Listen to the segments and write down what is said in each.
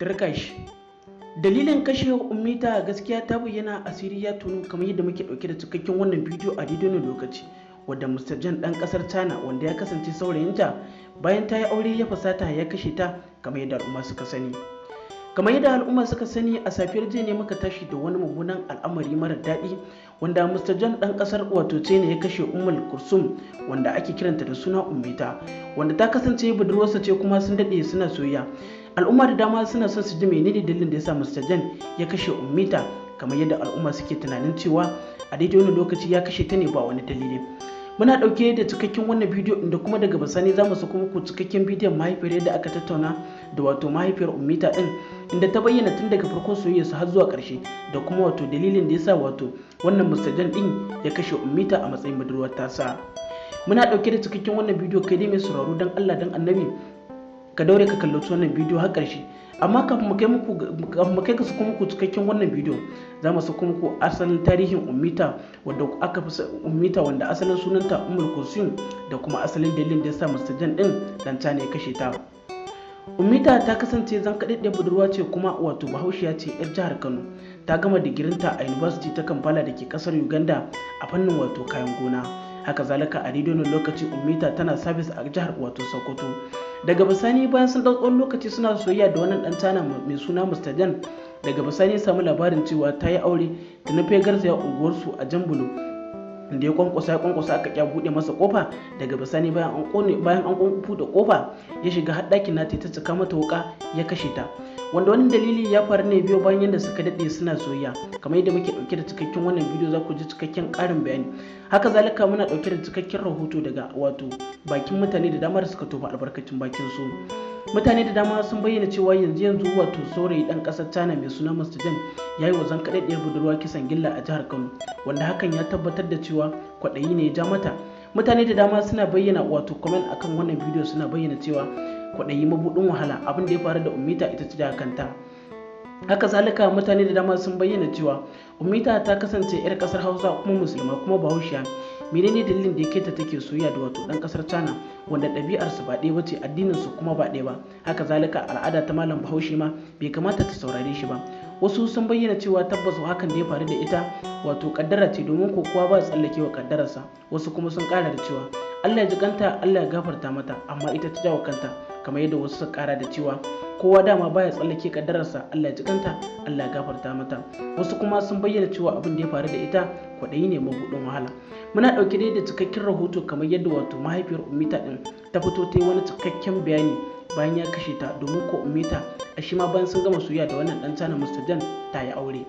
Rikash. Dalilin kashe Ummita gaskiya ta bayyana, asiri ya tunu, kamar yadda muke dauke da cikakken wannan bidiyo a daidai lokaci, wadda Mr. Jan dan kasar China wanda ya kasance saurayinta bayan ta yi aure ya fasata ya kashe ta, kamar yadda al'umma suka sani. A safiyar jiya ne muka tashi da wani mummunan al'amari mara daɗi wanda Mr. Jan dan kasar wato China ya kashe Ummul Kulsum wanda ake kiranta da suna Ummita, wanda ta kasance budurwarsa ce kuma sun daɗe suna soyayya. Al'umma da dama suna son su ji menene dalilin da yasa Mr. Jan ya kashe Ummita, kamar yadda al'umma suke tunanin cewa a daidai wani lokaci ya kashe ta ne ba wani dalili. Muna dauke da cikakken wannan bidiyo inda kuma daga bisani za mu sako muku cikakken bidiyon mahaifiyar yadda aka tattauna da wato mahaifiyar Ummita din, inda ta bayyana tun daga farkon soyayyarsa har zuwa ƙarshe da kuma wato dalilin da yasa wato wannan Mr. Jan din ya kashe Ummita a matsayin budurwar tasa. Muna dauke da cikakken wannan bidiyo, kai dai mai sauraro dan Allah dan Annabi ka daure ka kallaci wannan bidiyo har ƙarshe. Amma kafin mu kai ka sako muku cikakken wannan bidiyo, za mu sako muku asalin tarihin Ummita wanda aka fi Ummita wanda asalin sunanta Ummul Kulsum da kuma asalin dalilin da yasa Mr. Jan din dan ta ne kashe ta. Ummita ta kasance zankaɗaɗɗiyar budurwa ce kuma wato Bahaushiya ce 'yar jihar Kano. Ta gama digirinta a University ta Kampala da ke kasar Uganda a fannin wato kayan gona. Haka zalika a daidai lokaci Ummita tana sabis a jihar wato Sokoto. Daga bisani bayan sun ɗau tsawon lokaci suna soyayya da wannan ɗan China mai suna Mr. Jan, daga bisani samu labarin cewa ta yi aure da na fe garzaya unguwarsu a Jambulo, da ya kwankwasa aka kya buɗe masa kofa. Daga bisani bayan an buɗe kofa ya shiga har ɗakin nata ta cika mata wuka ya kashe ta, wanda wani dalili ya faru ne biyo bayan yadda suka daɗe suna soyayya. Kamar yadda muke ɗauke da cikakken wannan bidiyo za ku ji cikakken ƙarin bayani. Haka zalika muna ɗauke da cikakken rahoto daga wato bakin mutane da dama da suka tofa albarkacin bakin su. Mutane da dama sun bayyana cewa yanzu wato saurayi ɗan ƙasar China mai suna Mr. Jan ya yi wa zankaɗaɗɗiyar budurwa kisan gilla a jihar Kano, wanda hakan ya tabbatar da cewa kwaɗayi ne ya ja mata. Mutane da dama suna bayyana wato comment akan wannan bidiyo, suna bayyana cewa kwaɗayi mabuɗin wahala, abin da ya faru da Ummita ita ce da kanta. Haka zalika mutane da dama sun bayyana cewa Ummita ta kasance 'yar kasar Hausa kuma musulma kuma Bahaushiya. Menene dalilin da yake ta take soyayya da wato dan kasar China wanda ɗabi'arsu ba ɗaya bace, addinin su kuma ba ɗaya ba. Haka zalika al'ada ta malam Bahaushe ma bai kamata ta saurare shi ba. Wasu sun bayyana cewa tabbas hakan da ya faru da ita wato kaddara ce, domin ko kowa ba tsallake wa kaddararsa. Wasu kuma sun kara da cewa Allah ya ji kanta, Allah ya gafarta mata, amma ita ta jawo kanta, kamar yadda wasu suka kara da cewa kowa dama baya tsallake kaddararsa, Allah ya ji kanta, Allah ya gafarta mata. Wasu kuma sun bayyana cewa abin da ya faru da ita kwaɗayi ne mabuɗin wahala. Muna ɗauke da cikakken rahoto kamar yadda wato mahaifiyar Ummita ɗin ta fito ta yi wani cikakken bayani bayan ya kashe ta, domin ko Ummita a shi ma bayan sun gama soyayya da wannan ɗan China Mr. Jan ta yi aure.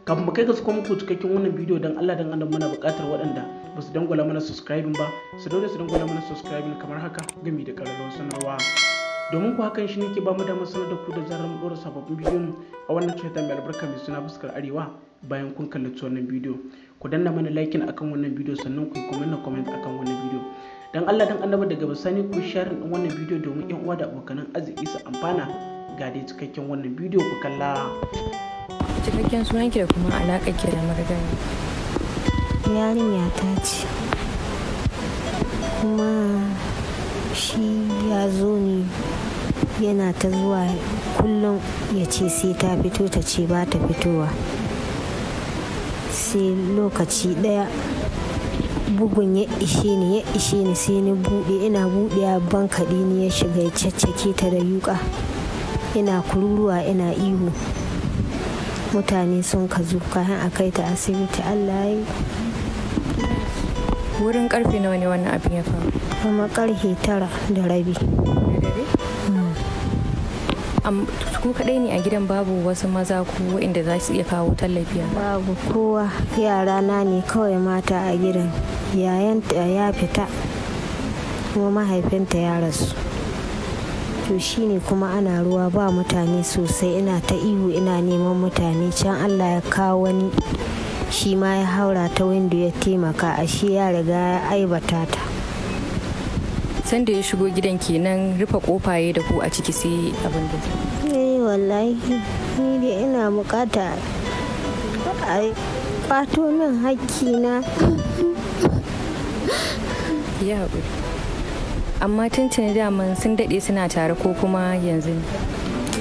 Kafin mu kai ga sako muku cikakken wannan bidiyo, dan Allah dan Allah muna buƙatar waɗanda ba su dangwala mana subscribing ba su daure su dangwala mana subscribing kamar haka, gami da ƙararrawar sanarwa, domin ku hakan shi ne ke ba mu damar sanar da ku da zarar mu ɗora sababbin bidiyon a wannan cuta mai albarka mai suna fuskar arewa. Bayan kun kallaci wannan bidiyo, ku danna mana likin akan wannan bidiyo, sannan ku yi comment akan wannan bidiyo. Dan Allah dan Annabi daga bisani ku share din wannan bidiyo domin yan uwa da abokan arziki su amfana. Ga dai cikakken wannan bidiyo ku kalla. Cikakken sunanki da kuma alaƙar ki da marigani. Yarinya ta ce kuma shi ya zo ne yana ta zuwa kullum ya ce sai ta fito, ta ce ba ta fitowa. Sai lokaci ɗaya bugun ya ishe ni sai ni buɗe, ina buɗe bankaɗi ni ya shiga ya caccake ta da yuƙa. Ina kururuwa ina ihu, mutane sun ka zo kayan a kai ta asibiti. Allah ya yi. Wurin karfe nawa ne wannan abin ya faru? Kuma karfe 9:30 na dare. Ku kaɗai ne a gidan, babu wasu maza ko inda za su iya kawo tallafi? Babu kowa, yara na ne kawai mata a gidan. Yayanta ya fita kuma mahaifinta ya rasu, to shine kuma ana ruwa ba mutane sosai. Ina ta ihu ina neman mutane, can Allah ya kawo wani shi ma ya haura ta windo ya taimaka, ashe ya riga ya aibata ta. Sanda ya shigo gidan kenan rufe kofaye da ku a ciki sai abin da wallahi ni da ina bukata a kwato min hakkina. Ya haƙuri. Amma tuntuni daman sun daɗe suna tare ko kuma yanzu ne?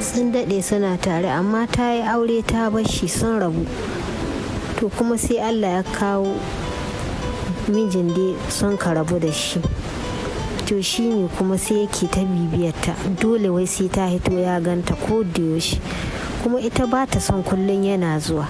sun daɗe suna tare, amma ta yi aure ta bashi sun rabu. To kuma sai Allah ya kawo mijin dai sun ka rabu da shi. To shi ne kuma sai yake ta bibiyarta, dole wai sai ta hito ya ganta ko da yaushe, kuma ita ba ta son kullum yana zuwa.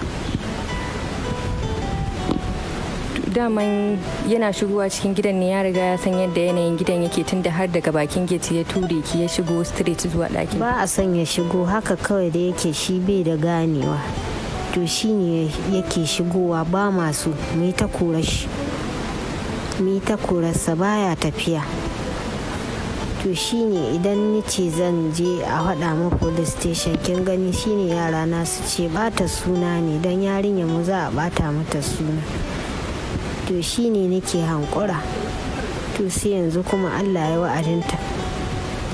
Daman yana shigowa cikin gidan ne ya riga ya san yadda yanayin gidan yake, tunda har daga bakin gate ya ture ki ya shigo straight zuwa ɗakin. Ba a son ya shigo haka kawai, da yake shi bai da ganewa. To shi ne yake shigowa, ba masu mu yi ta kura shi, mu yi ta kurarsa baya tafiya. To shi ne idan ni ce zan je a faɗa mu police station, kin gani shi ne yara na su ce ɓata suna ne, don yarinyar mu za a ɓata mata suna. To shi ne nake hankura. To sai yanzu kuma Allah ya wa'adinta,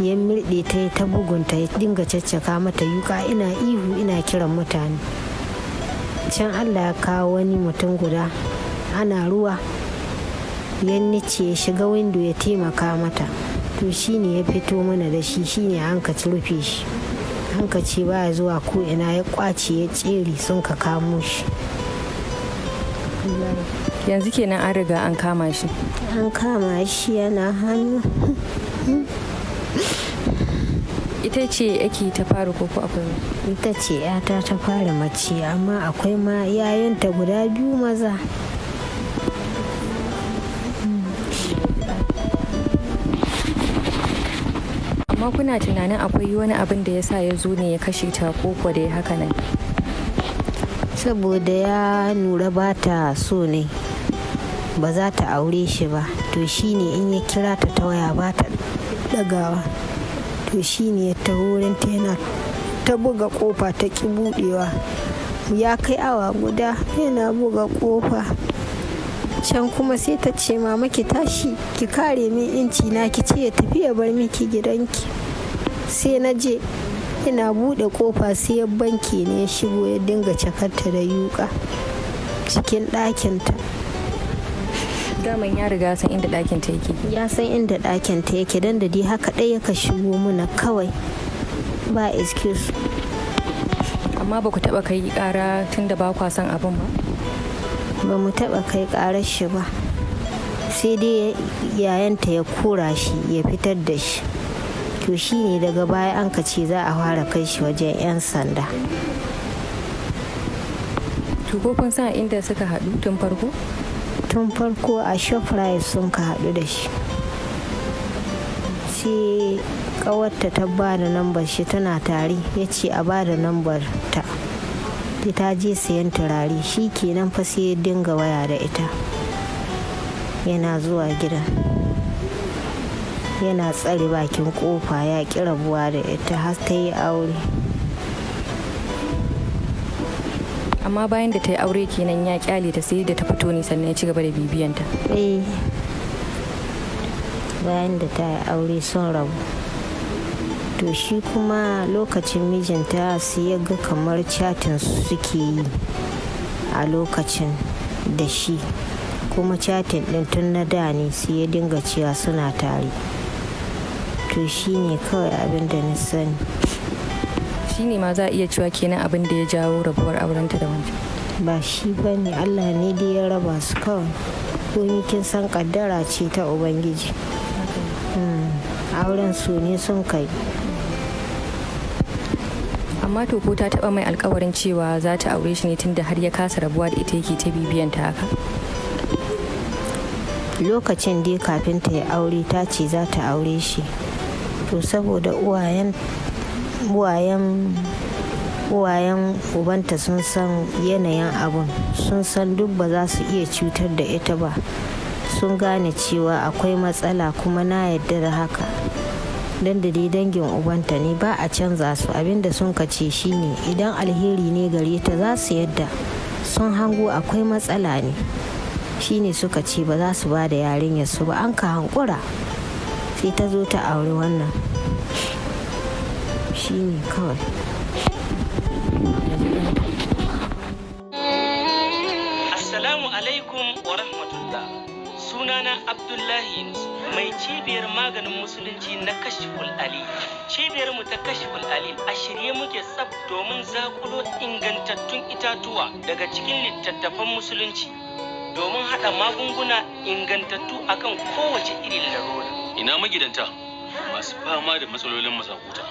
ya mirɗe ta bugunta, ya dinga caccaka mata yuka, ina ihu ina kiran mutane. Can Allah ya kawo wani mutum guda, ana ruwa, yanni ce ya shiga windo ya taimaka mata. To shi ne ya fito mana da shi, shi ne hankaci rufe shi, hankaci baya zuwa ko ina, ya kwace ya tsere sun ka kamo shi. Yanzu kenan an riga an kama shi. An kama shi yana hannu. Ita ce ake ta fara koko akwai? Ita ce yata ta fara mace, amma akwai ma yayanta guda 2 maza. Amma kuna tunanin akwai wani abin da ya sa ya zo ne ya kashe ta koko da ya haka nan? Saboda ya nura ba ta so ne, ba za ta aure shi ba. To shi ne in ya kira ta waya ba ta dagawa. To shi ne ya taho wurinta yana ta buga kofa ta ki budewa. Ya kai awa guda yana buga kofa. Can kuma sai ta ce mama ki tashi ki kare min inci na, ki ce ya tafi ya bar miki gidanki. Sai na je ina bude kofa, sai ya banke ne ya shigo ya dinga cakarta da yuka cikin ɗakinta. Daman ya riga san inda ɗakinta yake. Ya san inda ɗakinta yake, dan da dai haka ɗaya ka shigo muna kawai, ba excuse. Amma ba ku taɓa kai ƙara tun da ba kwa son abin ba? Ba mu taɓa kai ƙarar shi ba, sai dai yayanta ya kora shi ya fitar da shi. To shi ne daga baya an ka ce za a fara kai shi wajen 'yan sanda. To ko kun san inda suka haɗu tun farko? Tun farko a Shoprite sun ka haɗu da shi. Sai ƙawarta ta ba da lambar shi, tana tare, ya ce a ba da lambar ta. Ta je sayan turare, shi kenan fa sai ya dinga waya da ita. Yana zuwa gidan, yana tsare bakin kofa, ya ƙi rabuwa da ita har ta yi aure. Amma bayan da ta yi aure kenan ya kyale ta sai da ta fito ne sannan ya ci gaba da bibiyanta? Bayan da ta yi aure sun rabu. To shi kuma lokacin mijinta sai ya ga kamar chatin suke yi a lokacin da shi, kuma chatin din tun na da ne, sai ya dinga cewa suna tare. To shi ne kawai abin da na sani. Shi ne ma za a iya cewa kenan abin da ya jawo rabuwar aurenta da wancan? Ba shi ba ne, Allah ne da ya raba su kawai. Ko kin san kaddara ce ta Ubangiji. Auren su ne sun kai. Amma to ko ta taba mai alkawarin cewa za ta aure shi ne tunda har ya kasa rabuwa da ita yake ta bibiyanta haka? Lokacin dai kafin ta yi aure ta ce za ta aure shi. To saboda uwayen ubanta sun san yanayin abun, sun san duk ba za su iya cutar da ita ba, sun gane cewa akwai matsala, kuma na yadda da haka. Dan da dai dangin ubanta ne, ba a canza su. Abinda sun kace shine idan alheri ne gare ta za su yadda, sun hango akwai matsala ne, shine suka ce ba za su ba da yarinyar su ba. An ka hankura, sai ta zo ta auri wannan. Shine kawai. Assalamu alaikum wa rahmatullah. Sunana Abdullahi Yunus, mai cibiyar maganin musulunci na Kashful Ali. Cibiyar mu ta Kashful Ali a shirye muke tsaf domin zakulo ingantattun itatuwa daga cikin littattafan musulunci domin haɗa magunguna ingantattu akan kowace irin larura. Ina magidanta masu fama da matsalolin mazakuta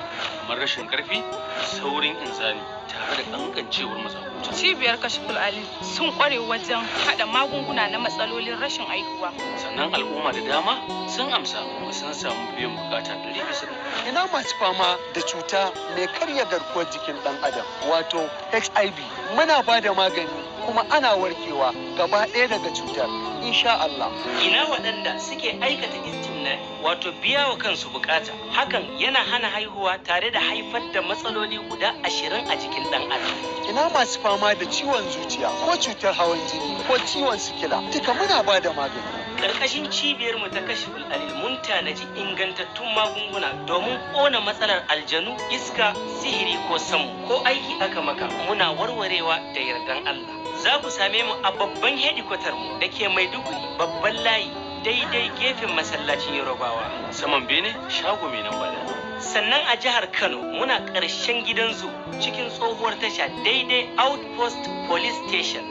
kamar rashin karfi, saurin inzali tare da kankancewar mazakuta. Cibiyar Kashful Ali sun kware wajen haɗa magunguna na matsalolin rashin haihuwa. Sannan al'umma da dama sun amsa kuma sun samu biyan bukata 100%. Ina masu fama da cuta mai karya garkuwar jikin ɗan adam wato HIV. Muna ba da magani kuma ana warkewa gaba ɗaya daga cutar insha Allah. Ina waɗanda suke aikata istimna'i wato biya wa kansu bukata, hakan yana hana haihuwa tare da haifar da matsaloli guda 20 a jikin ɗan adam. Ina masu fama da ciwon zuciya ko cutar hawan jini ko ciwon sikila, duka muna ba da magani. Ƙarƙashin cibiyar mu ta Kashful Ali mun tanaji ingantattun magunguna domin ƙona matsalar aljanu, iska, sihiri ko samu ko aiki aka maka muna warwarewa da yardan Allah. Za ku same mu a babban hedikwatar mu da ke Maiduguri, babban layi daidai gefen masallacin Yorubawa. Saman bene shago mai nan bada. Sannan a jihar Kano muna ƙarshen gidan zu cikin tsohuwar tasha daidai Outpost Police Station.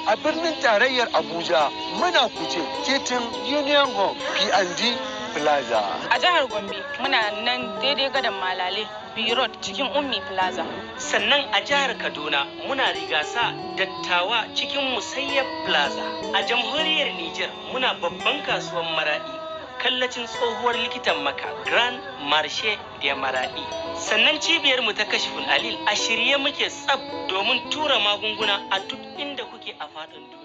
A birnin tarayyar Abuja muna Kuje titin Union Home P&D Plaza. A jihar Gombe muna nan daidai gadon Malale B Road cikin Ummi Plaza. Sannan a jihar Kaduna muna Rigasa Dattawa cikin Musayyab Plaza. A jamhuriyar Niger muna babban kasuwar Maradi kallacin tsohuwar likitan Maka Grand Marche da Maradi. Sannan cibiyar mu ta Kashful Ali a shirye muke tsab domin tura magunguna a duk inda kuke a faɗin duniya.